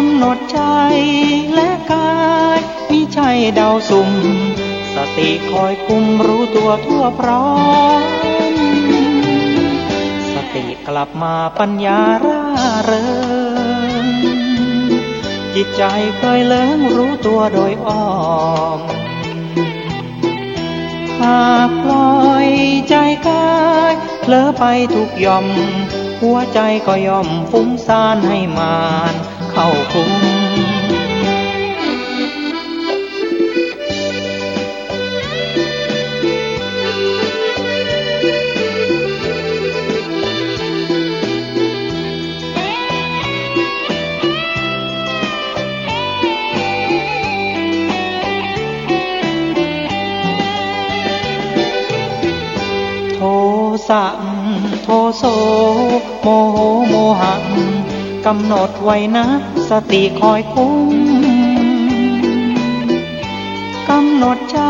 ำหนดใจและกายมิใช่เดาสุ่มสติคอยคุมรู้ตัวทั่วพร้อมสติกลับมาปัญญาร่าเริงจิตใจเคยเลิงรู้ตัวโดยอ้อมหากปล่อยใจกายเผลอไปทุกย่อมหัวใจก็ย่อมฟุ้งซ่านให้มานเข้าคุมโทสะโทโสโมโหโมหะกำหนดไว้นะสติคอยคุมกำหนดใจ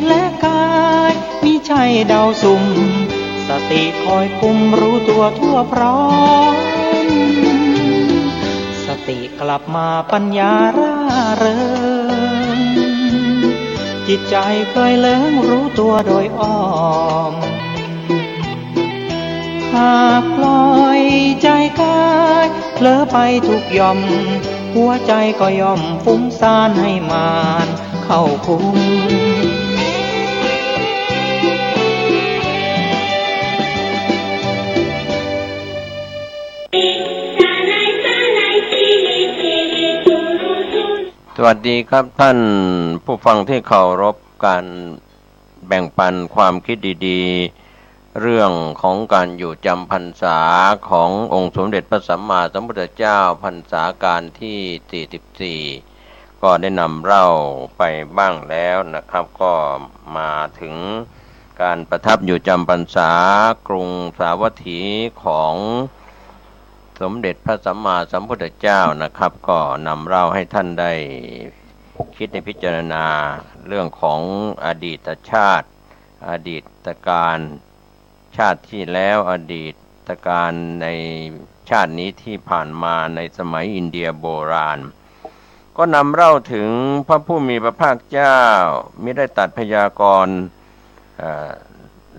และกายมิใช่เดาสุ่มสติคอยคุมรู้ตัวทั่วพร้อมสติกลับมาปัญญาร่าเริงจิตใจเคยเลิงรู้ตัวโดยอ้อมหากปล่อยใจกายเผลอไปทุกย่อมหัวใจก็ย่อมฟุ้งซ่านให้มานเข้าคุมสวัสดีครับท่านผู้ฟังที่เคารพการแบ่งปันความคิดดีๆเรื่องของการอยู่จำพรรษาขององค์สมเด็จพระสัมมาสัมพุทธเจ้าพรรษาการที่44ก็ได้นำเล่าไปบ้างแล้วนะครับก็มาถึงการประทับอยู่จำพรรษากรุงสาวัตถีของสมเด็จพระสัมมาสัมพุทธเจ้านะครับก็นำเล่าให้ท่านได้คิดในพิจารณาเรื่องของอดีตชาติอดีตการชาติที่แล้วอดีตการในชาตินี้ที่ผ่านมาในสมัยอินเดียโบราณก็นำเล่าถึงพระผู้มีพระภาคเจ้ามิได้ตัดพยากรณ์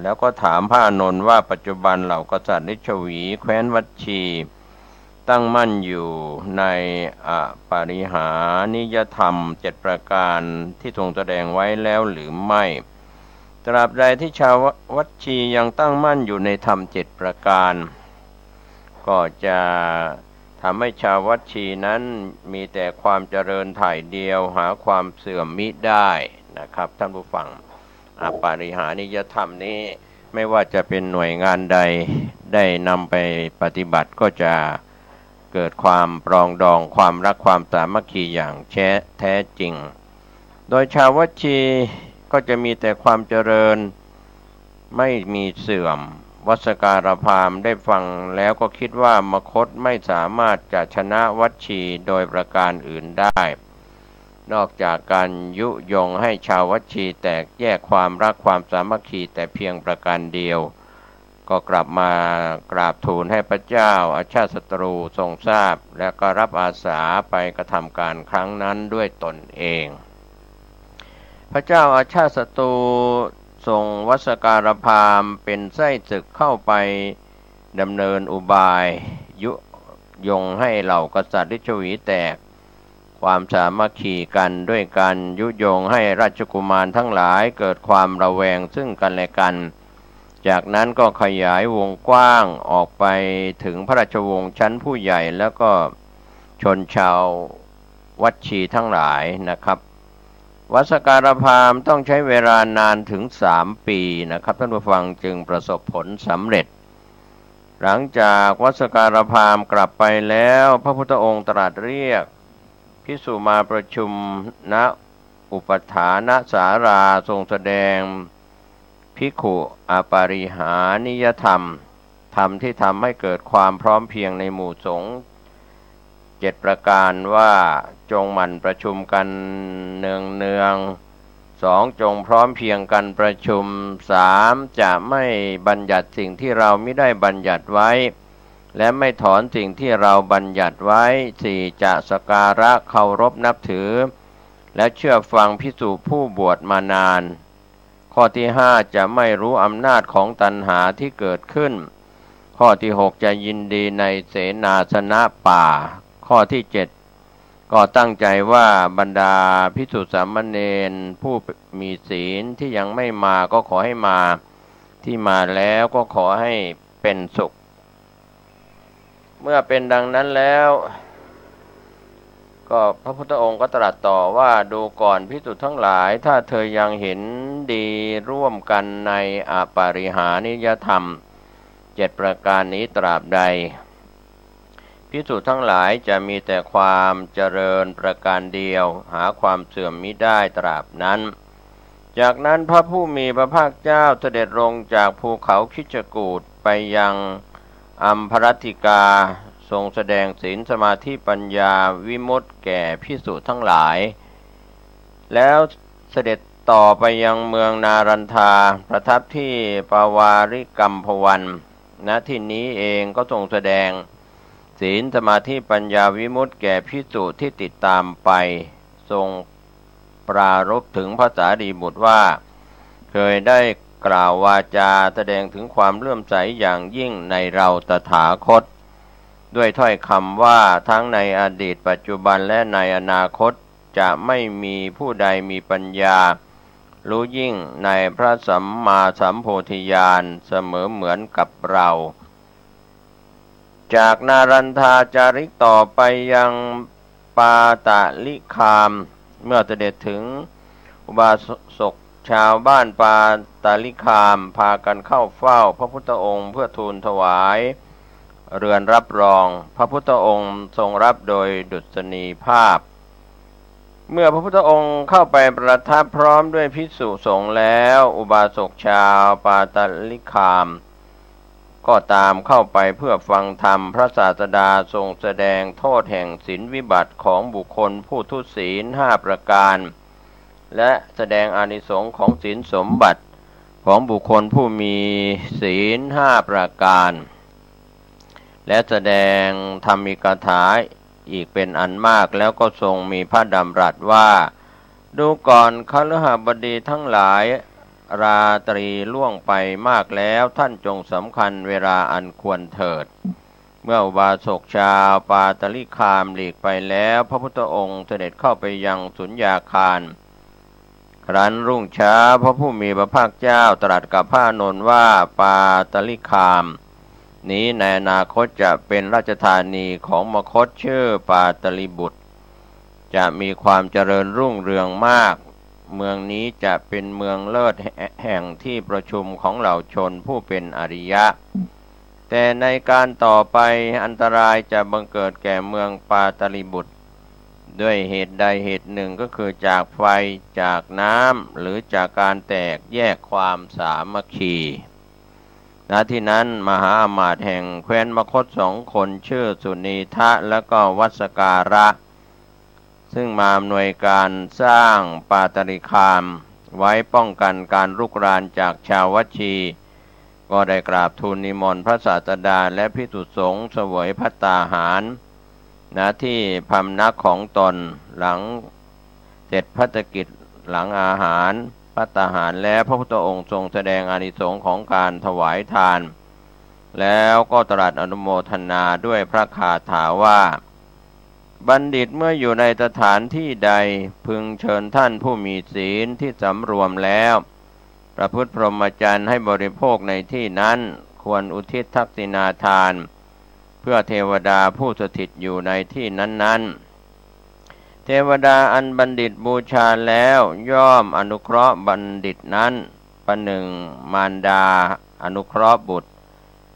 แล้วก็ถามพระอานนท์ว่าปัจจุบันเหล่ากษัตริย์ฤชวีแคว้นวัชชีตั้งมั่นอยู่ในปริหานิยธรรม7ประการที่ทรงแสดงไว้แล้วหรือไม่ตราบใดที่ชาววัชชียังตั้งมั่นอยู่ในธรรม7ประการก็จะทำให้ชาววัชชีนั้นมีแต่ความเจริญถ่ายเดียวหาความเสื่อมมิได้นะครับท่านผู้ฟังปริหานิยธรรมนี้ไม่ว่าจะเป็นหน่วยงานใดได้นำไปปฏิบัติก็จะเกิดความปรองดองความรักความสามัคคีอย่างแท้จริงโดยชาววัชชีก็จะมีแต่ความเจริญไม่มีเสื่อมวัสการพราหมณ์ได้ฟังแล้วก็คิดว่ามคธไม่สามารถจะชนะวัชชีโดยประการอื่นได้นอกจากการยุยงให้ชาววัชชีแตกแยกความรักความสามัคคีแต่เพียงประการเดียวก็กลับมากราบทูลให้พระเจ้าอาชาติศัตรูทรงทราบและก็รับอาสาไปกระทำการครั้งนั้นด้วยตนเองพระเจ้าอาชาติศัตรูทรงวัสการพราหมณ์เป็นไส้ศึกเข้าไปดำเนินอุบายยุยงให้เหล่ากษัตริย์ฤชวีแตกความสามัคคีกันด้วยการยุยงให้ราชกุมารทั้งหลายเกิดความระแวงซึ่งกันและกันจากนั้นก็ขยายวงกว้างออกไปถึงพระราชวงศ์ชั้นผู้ใหญ่แล้วก็ชนชาววัชชีทั้งหลายนะครับวัสการพราหมณ์ต้องใช้เวลานานถึง3 ปีนะครับท่านผู้ฟังจึงประสบผลสำเร็จหลังจากวัสการพราหมณ์กลับไปแล้วพระพุทธองค์ตรัสเรียกภิกษุมาประชุมณอุปถานศาลาทรงแสดงภิกขุปริหานิยธรรมธรรมที่ทำให้เกิดความพร้อมเพรียงในหมู่สงฆ์7ประการว่าจงหมั่นประชุมกันเนือง2จงพร้อมเพรียงกันประชุม3จะไม่บัญญัติสิ่งที่เราไม่ได้บัญญัติไว้ และไม่ถอนสิ่งที่เราบัญญัติไว้สี่จะสักการะเคารพนับถือและเชื่อฟังภิกษุผู้บวชมานานข้อที่ห้าจะไม่รู้อำนาจของตัณหาที่เกิดขึ้นข้อที่หกจะยินดีในเสนาสนะป่าข้อที่เจ็ดก็ตั้งใจว่าบรรดาภิกษุสามเณรผู้มีศีลที่ยังไม่มาก็ขอให้มาที่มาแล้วก็ขอให้เป็นสุขเมื่อเป็นดังนั้นแล้วก็พระพุทธองค์ก็ตรัสต่อว่าดูก่อนภิกษุทั้งหลายถ้าเธอยังเห็นดีร่วมกันในอปาริหานิยธรรม7ประการนี้ตราบใดภิกษุทั้งหลายจะมีแต่ความเจริญประการเดียวหาความเสื่อมมิได้ตราบนั้นจากนั้นพระผู้มีพระภาคเจ้าเสด็จลงจากภูเขาคิชกูฏไปยังอัมพรัตติกาทรงแสดงศีลสมาธิปัญญาวิมุตติแก่ภิกษุทั้งหลายแล้วเสด็จต่อไปยังเมืองนารันทาประทับที่ปาวาริกัมพวันณที่นี้เองก็ทรงแสดงศีลสมาธิปัญญาวิมุตติแก่ภิกษุที่ติดตามไปทรงปรารภถึงพระสารีบุตรว่าเคยได้กล่าววาจาแสดงถึงความเลื่อมใสอย่างยิ่งในเราตถาคตด้วยถ้อยคำว่าทั้งในอดีตปัจจุบันและในอนาคตจะไม่มีผู้ใดมีปัญญารู้ยิ่งในพระสัมมาสัมโพธิญาณเสมอเหมือนกับเราจากนารันทาจาริกต่อไปยังปาตาลิคามเมื่อเสด็จถึงอุบาสกชาวบ้านปาตาลิคามพากันเข้าเฝ้าพระพุทธองค์เพื่อทูลถวายเรือนรับรองพระพุทธองค์ทรงรับโดยดุษณีภาพเมื่อพระพุทธองค์เข้าไปประทับพร้อมด้วยภิกษุสงฆ์แล้วอุบาสกชาวปาตาลิคามก็ตามเข้าไปเพื่อฟังธรรมพระศาสดาทรงแสดงโทษแห่งศีลวิบัติของบุคคลผู้ทุศีล5ประการและแสดงอานิสงส์ของศีลสมบัติของบุคคลผู้มีศีล5ประการและแสดงธรรมิกถาอีกเป็นอันมากแล้วก็ทรงมีพระดำรัสว่าดูก่อนคฤหบดีทั้งหลายราตรีล่วงไปมากแล้วท่านจงสำคัญเวลาอันควรเถิดเมื่ออุบาสกชาวปาตาลิคามหลีกไปแล้วพระพุทธองค์เสด็จเข้าไปยังสุญญาคารครั้นรุ่งเช้าพระผู้มีพระภาคเจ้าตรัสกับพระอานนท์ว่าปาตาลิคามนี้ในอนาคตจะเป็นราชธานีของมคธชื่อปาตลิบุตรจะมีความเจริญรุ่งเรืองมากเมืองนี้จะเป็นเมืองเลิศแห่งที่ประชุมของเหล่าชนผู้เป็นอริยะแต่ในการต่อไปอันตรายจะบังเกิดแก่เมืองปาตลิบุตรด้วยเหตุใดเหตุหนึ่งก็คือจากไฟจากน้ำหรือจากการแตกแยกความสามัคคีณที่นั้นมหาอมาตย์แห่งแคว้นมคธ2 คนชื่อสุนีทะและก็วัสการะซึ่งมาอำนวยการสร้างปาตาลิคามไว้ป้องกันการรุกรานจากชาววัชีก็ได้กราบทูลนิมนต์พระศาสดาและภิกษุสงฆ์เสวยภัตตาหารณที่พำนักของตนหลังเสร็จภัตกิจหลังอาหารภัตตาหารแล้วพระพุทธองค์ทรงแสดงอานิสงส์ของการถวายทานแล้วก็ตรัสอนุโมทนาด้วยพระคาถาว่าบัณฑิตเมื่ออยู่ในสถานที่ใดพึงเชิญท่านผู้มีศีลที่สำรวมแล้วประพฤติพรหมจรรย์ให้บริโภคในที่นั้นควรอุทิศทักษิณาทานเพื่อเทวดาผู้สถิตอยู่ในที่นั้นๆเทวดาอันบัณฑิตบูชาแล้วย่อมอนุเคราะห์บัณฑิตนั้นประหนึ่งมารดาอนุเคราะห์บุตร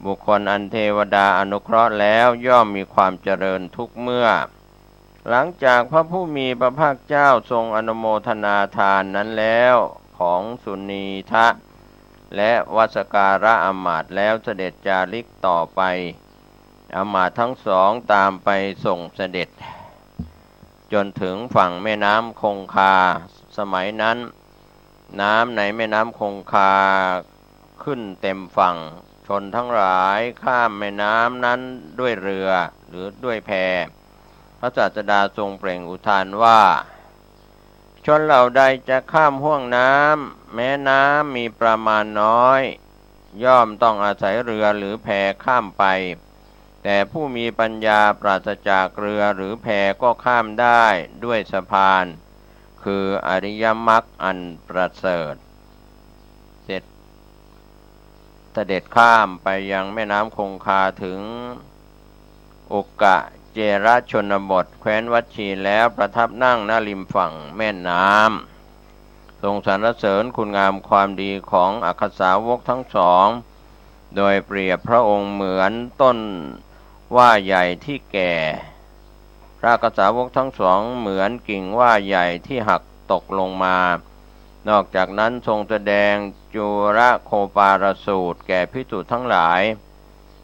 บุคคลอันเทวดาอนุเคราะห์แล้วย่อมมีความเจริญทุกเมื่อหลังจากพระผู้มีพระภาคเจ้าทรงอนุโมทนาทานนั้นแล้วของสุนีทะและวัสการะอมาตย์แล้วเสด็จจาริกต่อไปอมาตย์ทั้งสองตามไปส่งเสด็จจนถึงฝั่งแม่น้ำคงคาสมัยนั้นน้ำในแม่น้ำคงคาขึ้นเต็มฝั่ง ชนทั้งหลายข้ามแม่น้ำนั้นด้วยเรือหรือด้วยแพพระศาสดาทรงเปล่งอุทานว่าชนเหล่าใดจะข้ามห้วงน้ำแม้น้ำมีประมาณน้อยย่อมต้องอาศัยเรือหรือแพข้ามไปแต่ผู้มีปัญญาปราศจากเรือหรือแพก็ข้ามได้ด้วยสะพานคืออริยมรรคอันประเสริฐเสด็จข้ามไปยังแม่น้ำคงคาถึงอุกะเจรชนบทแคว้นวัชชีแล้วประทับนั่งณริมฝั่งแม่น้ำทรงสรรเสริญคุณงามความดีของอัคคสาวกทั้งสองโดยเปรียบพระองค์เหมือนต้นว่าใหญ่ที่แก่พระอัคคสาวกทั้งสองเหมือนกิ่งว่าใหญ่ที่หักตกลงมานอกจากนั้นทรงแสดงจุรโคปารสูตรแก่ภิกษุทั้งหลาย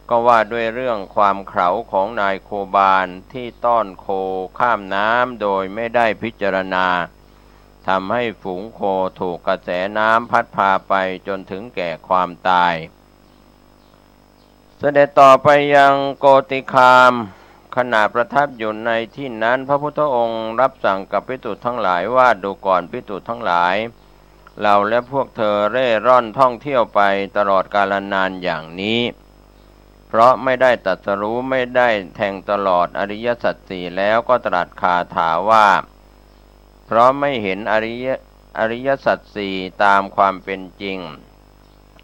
ก็ว่าด้วยเรื่องความเขลาของนายโคบาลที่ต้อนโคข้ามน้ำโดยไม่ได้พิจารณาทำให้ฝูงโคถูกกระแสน้ำพัดพาไปจนถึงแก่ความตายเสด็จต่อไปยังโกติคามขณะประทับอยู่ในที่นั้นพระพุทธองค์รับสั่งกับภิกษุทั้งหลายว่าดูก่อนภิกษุทั้งหลายเราและพวกเธอเร่ร่อนท่องเที่ยวไปตลอดกาลนานอย่างนี้เพราะไม่ได้ตรัสรู้ไม่ได้แทงตลอดอริยสัจสี่แล้วก็ตรัสคาถาว่าเพราะไม่เห็นอริยสัจสี่ตามความเป็นจริง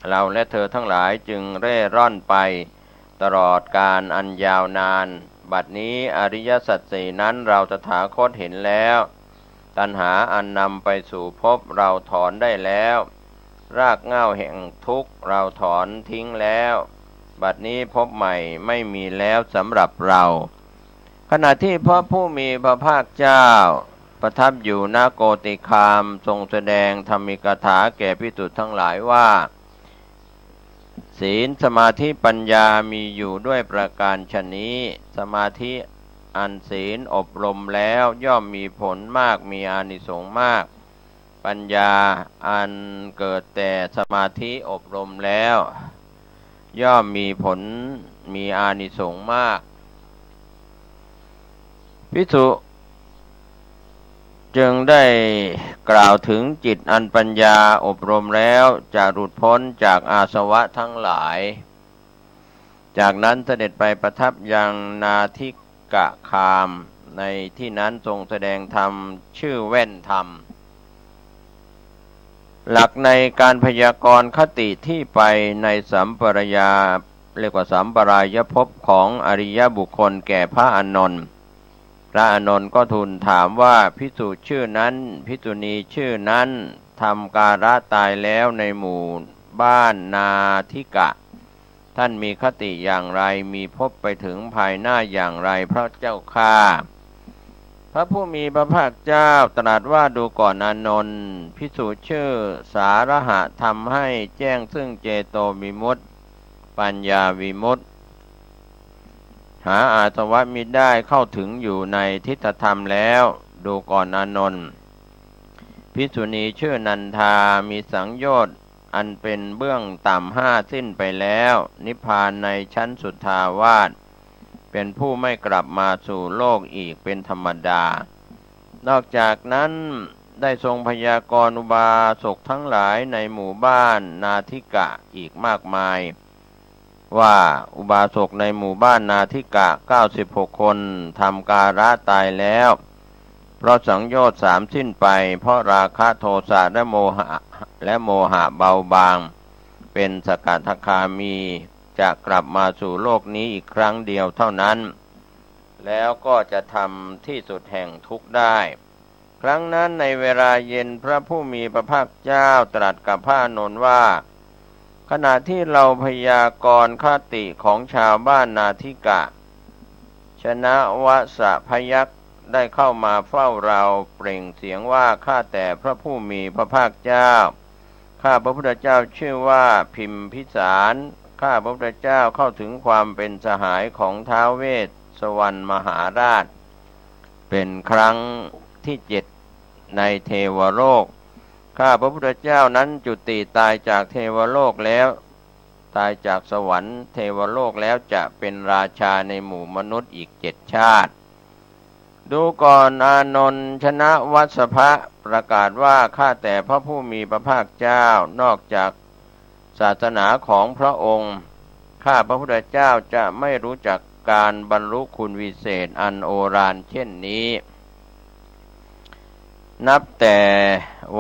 เราและเธอทั้งหลายจึงเร่ร่อนไปตลอดกาลอันยาวนานบัดนี้อริยสัจสี่นั้นเราตถาคตเห็นแล้วตัณหาอันนำไปสู่ภพเราถอนได้แล้วรากเหง้าแห่งทุกข์เราถอนทิ้งแล้วบัดนี้ภพใหม่ไม่มีแล้วสำหรับเราขณะที่พระผู้มีพระภาคเจ้าประทับอยู่ณโกติคามทรงแสดงธรรมิกถาแก่ภิกษุทั้งหลายว่าศีลสมาธิปัญญามีอยู่ด้วยประการฉะนี้สมาธิอันศีลอบรมแล้วย่อมมีผลมากมีอานิสงส์มากปัญญาอันเกิดแต่สมาธิอบรมแล้วย่อมมีผลมีอานิสงส์มากภิกษุจึงได้กล่าวถึงจิตอันปัญญาอบรมแล้วจะหลุดพ้นจากอาสวะทั้งหลายจากนั้นเสด็จไปประทับยังนาทิกะคามในที่นั้นทรงแสดงธรรมชื่อแว่นธรรมหลักในการพยากรณ์คติที่ไปในสัมปรายาเรียกว่าสัมปรายภพของอริยบุคคลแก่พระอานนท์พระอานนท์ก็ทูลถามว่าภิกษุชื่อนั้นภิกษุณีชื่อนั้นทำการะตายแล้วในหมู่บ้านนาทิกะท่านมีคติอย่างไรมีภพไปถึงภายหน้าอย่างไรพระเจ้าข้าพระผู้มีพระภาคเจ้าตรัสว่าดูก่อนอานนท์ภิกษุชื่อสาระหะทำให้แจ้งซึ่งเจโตวิมุตติปัญญาวิมุตติหาอาสวะมิได้เข้าถึงอยู่ในทิฏฐธรรมแล้วดูก่อนอานนท์ภิกษุณีชื่อนันทามีสังโยชน์อันเป็นเบื้องต่ำห้าสิ้นไปแล้วนิพพานในชั้นสุทธาวาสเป็นผู้ไม่กลับมาสู่โลกอีกเป็นธรรมดานอกจากนั้นได้ทรงพยากรณ์อุบาสกทั้งหลายในหมู่บ้านนาทิกะอีกมากมายว่าอุบาสกในหมู่บ้านนาทิกะ96คนทำการะตายแล้วเพราะสังโยชน์3สิ้นไปเพราะราคะโทสะและโมหะเบาบางเป็นสกทาคามีจะกลับมาสู่โลกนี้อีกครั้งเดียวเท่านั้นแล้วก็จะทำที่สุดแห่งทุกข์ได้ครั้งนั้นในเวลาเย็นพระผู้มีพระภาคเจ้าตรัสกับพระอานนท์ว่าขณะที่เราพยากรณ์คติของชาวบ้านนาทิกะชนะวสพยัคฆ์ได้เข้ามาเฝ้าเราเปล่งเสียงว่าข้าแต่พระผู้มีพระภาคเจ้าข้าพระพุทธเจ้าชื่อว่าพิมพิสารข้าพระพุทธเจ้าเข้าถึงความเป็นสหายของท้าวเวสสวรรณมหาราชเป็นครั้งที่7ในเทวโลกข้าพระพุทธเจ้านั้นจุติตายจากเทวโลกแล้ว ตายจากสวรรค์เทวโลกแล้วจะเป็นราชาในหมู่มนุษย์อีก7 ชาติดูก่อนอานนท์ชนะวัสสภะประกาศว่าข้าแต่พระผู้มีพระภาคเจ้านอกจากศาสนาของพระองค์ข้าพระพุทธเจ้าจะไม่รู้จักการบรรลุคุณวิเศษอันโอฬารเช่นนี้นับแต่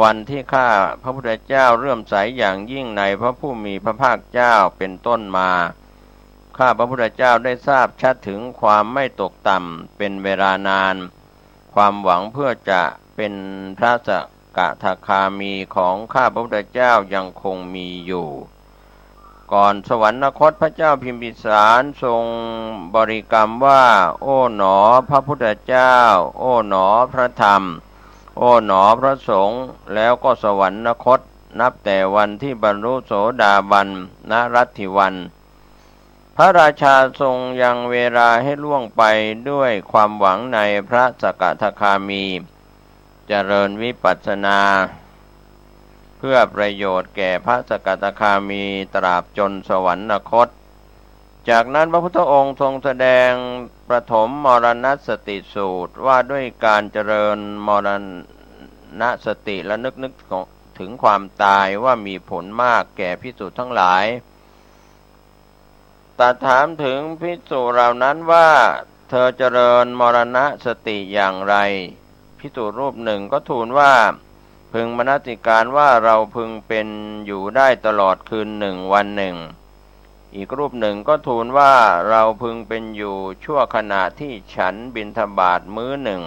วันที่ข้าพระพุทธเจ้าเลื่อมใสอย่างยิ่งในพระผู้มีพระภาคเจ้าเป็นต้นมาข้าพระพุทธเจ้าได้ทราบชัดถึงความไม่ตกต่ำเป็นเวลานานความหวังเพื่อจะเป็นพระสกทาคามีของข้าพระพุทธเจ้ายังคงมีอยู่ก่อนสวรรคตพระเจ้าพิมพิสารทรงบริกรรมว่าโอ๋หนอพระพุทธเจ้าโอ๋หนอพระธรรมโอ๋หนอพระสงฆ์แล้วก็สวรรคตนับแต่วันที่บรรลุโสดาบันนรัตถิวันพระราชาทรงยังเวลาให้ล่วงไปด้วยความหวังในพระสกทาคามีเจริญวิปัสสนาเพื่อประโยชน์แก่พระสกทาคามีตราบจนสวรรคตจากนั้นพระพุทธองค์ทรงแสดงปฐมมรณสติสูตรว่าด้วยการเจริญมรณสติและนึกถึงความตายว่ามีผลมากแก่ภิกษุทั้งหลายตรัสถามถึงภิกษุเหล่านั้นว่าเธอเจริญมรณสติอย่างไรภิกษุรูปหนึ่งก็ทูลว่าพึงมนสิการว่าเราพึงเป็นอยู่ได้ตลอดคืนหนึ่งวันหนึ่งอีกรูปหนึ่งก็ทูลว่าเราพึงเป็นอยู่ชั่วขณะที่ฉันบิณฑบาตมื้อหนึ่ง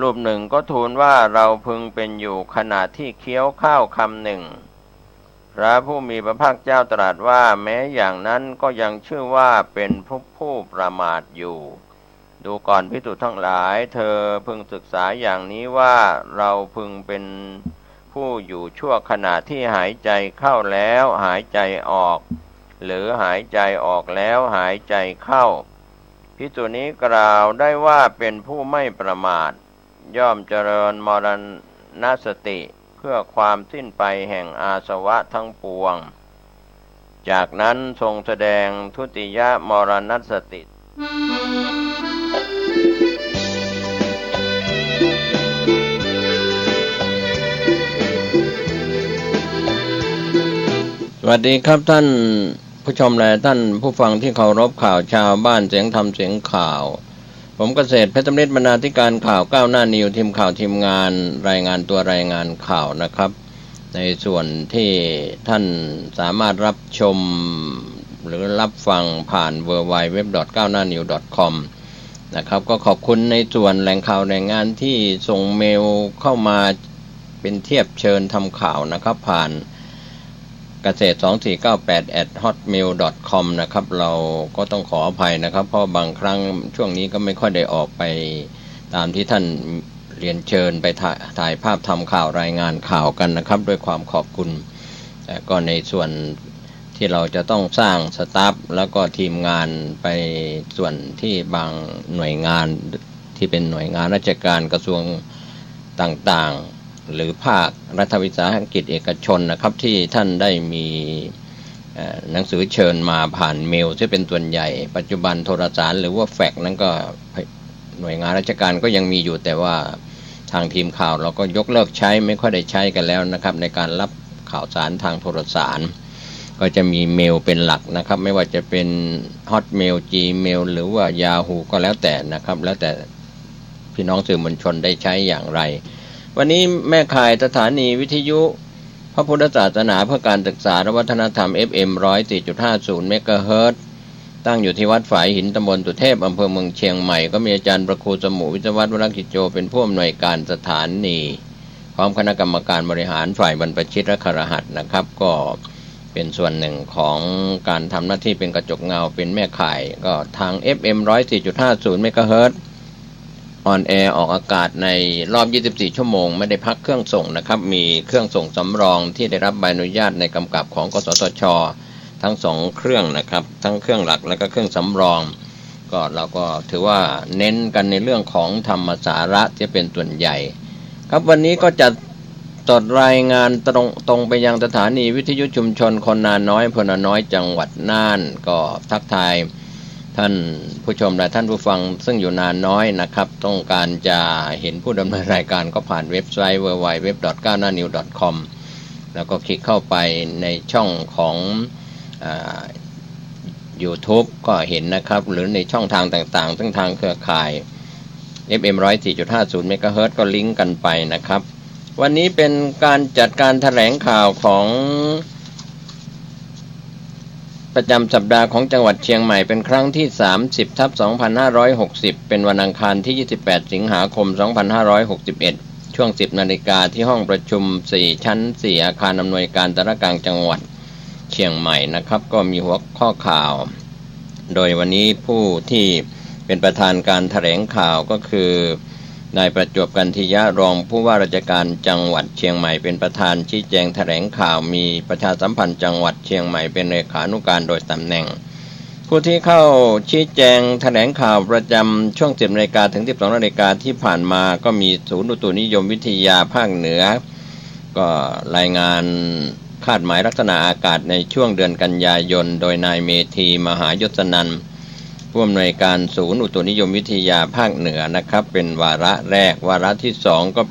รูปหนึ่งก็ทูลว่าเราพึงเป็นอยู่ขณะที่เคี้ยวข้าวคำหนึ่งพระผู้มีพระภาคเจ้าตรัสว่าแม้อย่างนั้นก็ยังชื่อว่าเป็นผู้ประมาทอยู่ดูก่อนภิกษุทั้งหลายเธอพึงศึกษาอย่างนี้ว่าเราพึงเป็นผู้อยู่ชั่วขณะที่หายใจเข้าแล้วหายใจออกหรือหายใจออกแล้วหายใจเข้าภิกษุนี้กล่าวได้ว่าเป็นผู้ไม่ประมาทย่อมเจริญมรณสติเพื่อความสิ้นไปแห่งอาสวะทั้งปวงจากนั้นทรงแสดงทุติยมรณสติสวัสดีครับท่านผู้ชมและท่านผู้ฟังที่เคารพข่าวชาวบ้านเสียงธรรมเสียงข่าวผมเกษตรเพชรฤทธิ์บรรณาธิการข่าวก้าวหน้านิวทีมข่าวทีมงานรายงานตัวรายงานข่าวนะครับในส่วนที่ท่านสามารถรับชมหรือรับฟังผ่าน www.9hnanew.com นะครับก็ขอบคุณในส่วนแหล่งข่าวแหล่งงานที่ส่งเมลเข้ามาเป็นเทียบเชิญทำข่าวนะครับผ่านเกษตร2498@hotmail.com นะครับเราก็ต้องขออภัยนะครับเพราะบางครั้งช่วงนี้ก็ไม่ค่อยได้ออกไปตามที่ท่านเรียนเชิญไปถ่ายภาพทำข่าวรายงานข่าวกันนะครับด้วยความขอบคุณแต่ก็ในส่วนที่เราจะต้องสร้างสตาฟแล้วก็ทีมงานไปส่วนที่บางหน่วยงานที่เป็นหน่วยงานราชการกระทรวงต่างๆหรือภาครัฐวิสาหกิจเอกชนนะครับที่ท่านได้มีหนังสือเชิญมาผ่านเมลที่เป็นส่วนใหญ่ปัจจุบันโทรสารหรือว่าแฟกซ์นั้นก็หน่วยงานราชการก็ยังมีอยู่แต่ว่าทางทีมข่าวเราก็ยกเลิกใช้ไม่ค่อยได้ใช้กันแล้วนะครับในการรับข่าวสารทางโทรสารก็จะมีเมลเป็นหลักนะครับไม่ว่าจะเป็น Hotmail Gmail หรือว่า Yahoo ก็แล้วแต่นะครับแล้วแต่พี่น้องสื่อมวลชนได้ใช้อย่างไรวันนี้แม่ข่ายสถานีวิทยุพระพุทธศาสนาเพื่อการศึกษาและวัฒนธรรม FM 104.50 เมกะเฮิรตซ์ตั้งอยู่ที่วัดฝายหินตำบลตุเทพอำเภอเมืองเชียงใหม่ก็มีอาจารย์ประครูสมุวิศวัฒน์วรกิจโจเป็นผู้อำนวยการสถานีพร้อมคณะกรรมการบริหารฝ่ายบรรพชิตและคฤหัสถ์นะครับก็เป็นส่วนหนึ่งของการทำหน้าที่เป็นกระจกเงาเป็นแม่ข่ายก็ทาง FM 104.50 เมกะเฮิรตซ์ออนแอร์ออกอากาศในรอบ24ชั่วโมงไม่ได้พักเครื่องส่งนะครับมีเครื่องส่งสำรองที่ได้รับใบอนุญาตในกำกับของกสทช.ทั้ง2เครื่องนะครับทั้งเครื่องหลักและก็เครื่องสำรองก็เราก็ถือว่าเน้นกันในเรื่องของธรรมสาระที่เป็นส่วนใหญ่ครับวันนี้ก็จะ สดรายงานตรงไปยังสถานีวิทยุชุมชนคนนาน้อยอำเภอนาน้อยจังหวัดน่านก็ทักทายท่านผู้ชมและท่านผู้ฟังซึ่งอยู่นาน้อยนะครับต้องการจะเห็นผู้ดำเนินรายการก็ผ่านเว็บไซต์ www.9hnanews.com แล้วก็คลิกเข้าไปในช่องของYouTube ก็เห็นนะครับหรือในช่องทางต่างๆซึ่งทางเครือข่าย FM 104.50 เมกะเฮิรตซ์ก็ลิงก์กันไปนะครับวันนี้เป็นการจัดการแถลงข่าวของประจำสัปดาห์ของจังหวัดเชียงใหม่เป็นครั้งที่ 30/2560 เป็นวันอังคารที่ 28 สิงหาคม 2561 ช่วง 10 นาฬิกาที่ห้องประชุม 4 ชั้น 4 อาคารอำนวยการสารกลางจังหวัดเชียงใหม่นะครับก็มีหัวข้อข่าวโดยวันนี้ผู้ที่เป็นประธานการแถลงข่าวก็คือนายประจวบกันทิยะรองผู้ว่าราชการจังหวัดเชียงใหม่เป็นประธานชี้แจงแถลงข่าวมีประชาสัมพันธ์จังหวัดเชียงใหม่เป็นเลขานุการโดยตำแหน่งผู้ที่เข้าชี้แจงแถลงข่าวประจำช่วง 10 นาฬิกาถึง 12 นาฬิกาที่ผ่านมาก็มีศูนย์อุตุนิยมวิทยาภาคเหนือก็รายงานคาดหมายลักษณะอากาศในช่วงเดือนกันยายนโดยนายเมธีมหายศนันท์ผู้อำนวยการศูนย์อุตุนิยมวิทยาภาคเหนือนะครับเป็นวาระแรกวาระที่2ก็